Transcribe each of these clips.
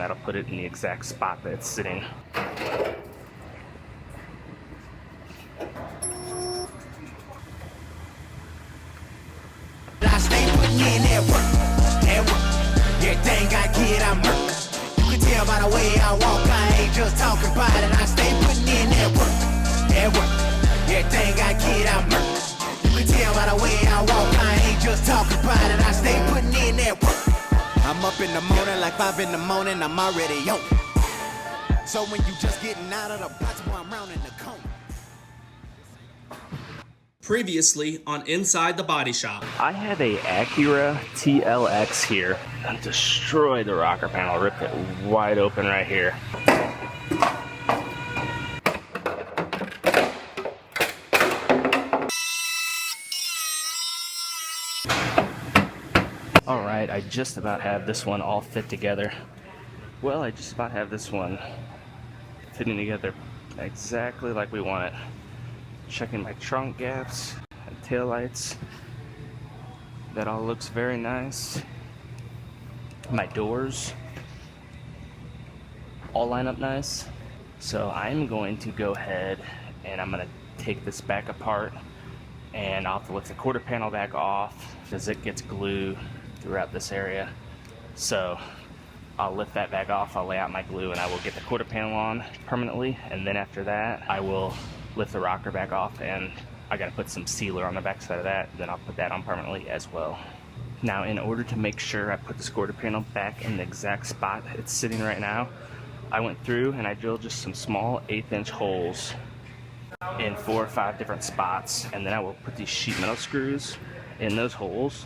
and that'll put it in the exact spot that it's sitting. I stay putting in that work. Everything I get, I murk. You can tell by the way I walk, I ain't just talking about it. I stay putting in that work. Everything I get, I murk. You can tell by the way I walk, I ain't just talking about it. I stay putting in that work. I'm up in the morning, like 5 in the morning, I'm already on. So when you just getting out of the box, boy, I'm rounding the corner. Previously on Inside the Body Shop. I have a Acura TLX here. I destroyed the rocker panel, ripped it wide open right here. Alright, I just about have this one all fit together. Well, I just about have this one fitting together exactly like we want it. Checking my trunk gaps and tail lights. That all looks very nice. My doors all line up nice. So I'm going to go ahead and I'm going to take this back apart, and I'll have to lift the quarter panel back off because it gets glue throughout this area. So I'll lift that back off, I'll lay out my glue, and I will get the quarter panel on permanently, and then after that I will lift the rocker back off, and I gotta put some sealer on the back side of that, then I'll put that on permanently as well. Now, in order to make sure I put this quarter panel back in the exact spot it's sitting right now, I went through and I drilled just some small 1/8-inch holes in 4 or 5 different spots, and then I will put these sheet metal screws in those holes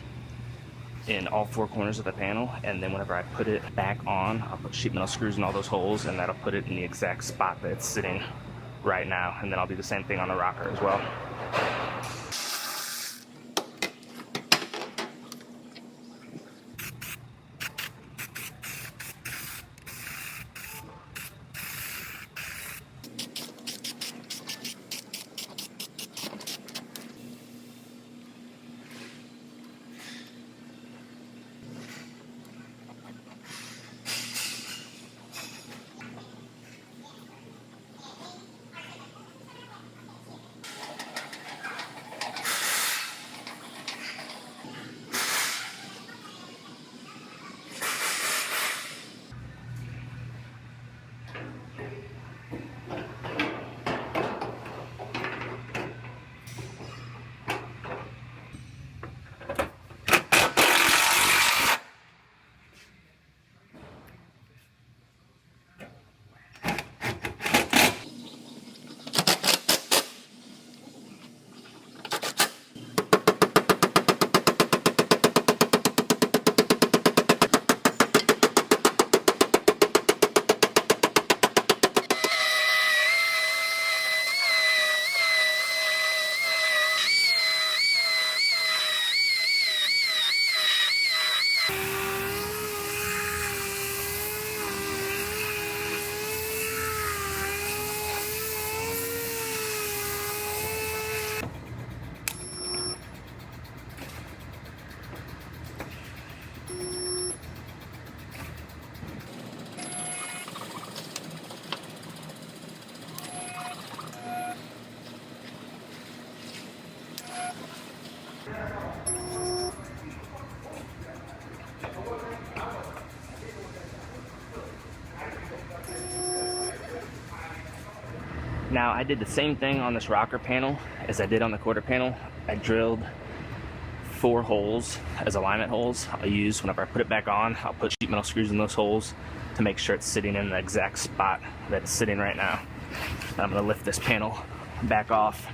in all 4 corners of the panel, and then whenever I put it back on, I'll put sheet metal screws in all those holes, and that'll put it in the exact spot that it's sitting right now. And then I'll do the same thing on the rocker as well. Now, I did the same thing on this rocker panel as I did on the quarter panel. I drilled 4 holes as alignment holes. I'll use whenever I put it back on. I'll put sheet metal screws in those holes to make sure it's sitting in the exact spot that it's sitting right now. I'm going to lift this panel back off.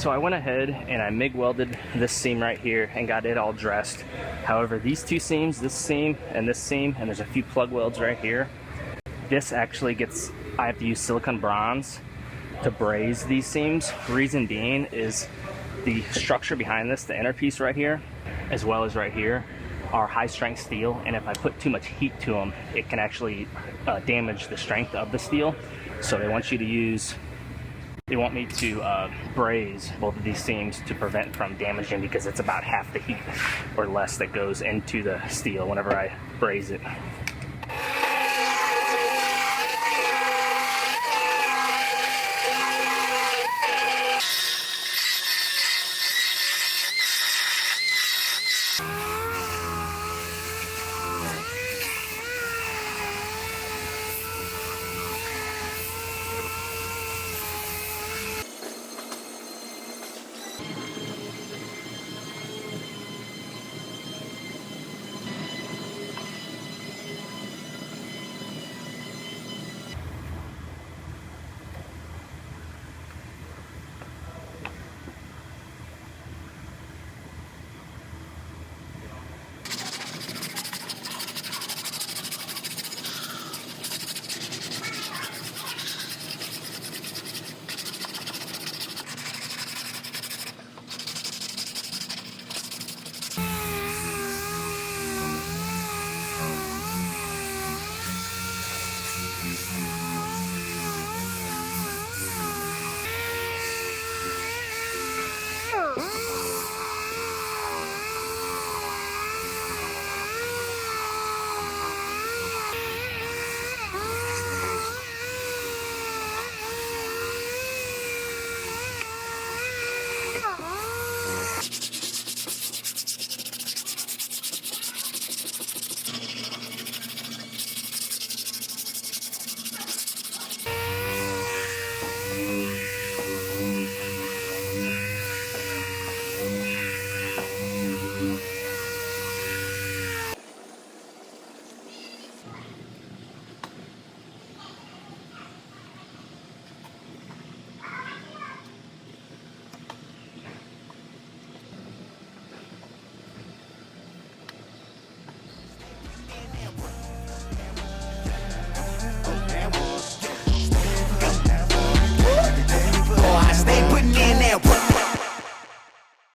So I went ahead and I MIG welded this seam right here and got it all dressed. However, these two seams, this seam, and there's a few plug welds right here. This actually I have to use silicone bronze to braze these seams. Reason being is the structure behind this, the inner piece right here, as well as right here, are high strength steel, and if I put too much heat to them, it can actually damage the strength of the steel. So they want me to braze both of these seams to prevent from damaging, because it's about half the heat or less that goes into the steel whenever I braze it.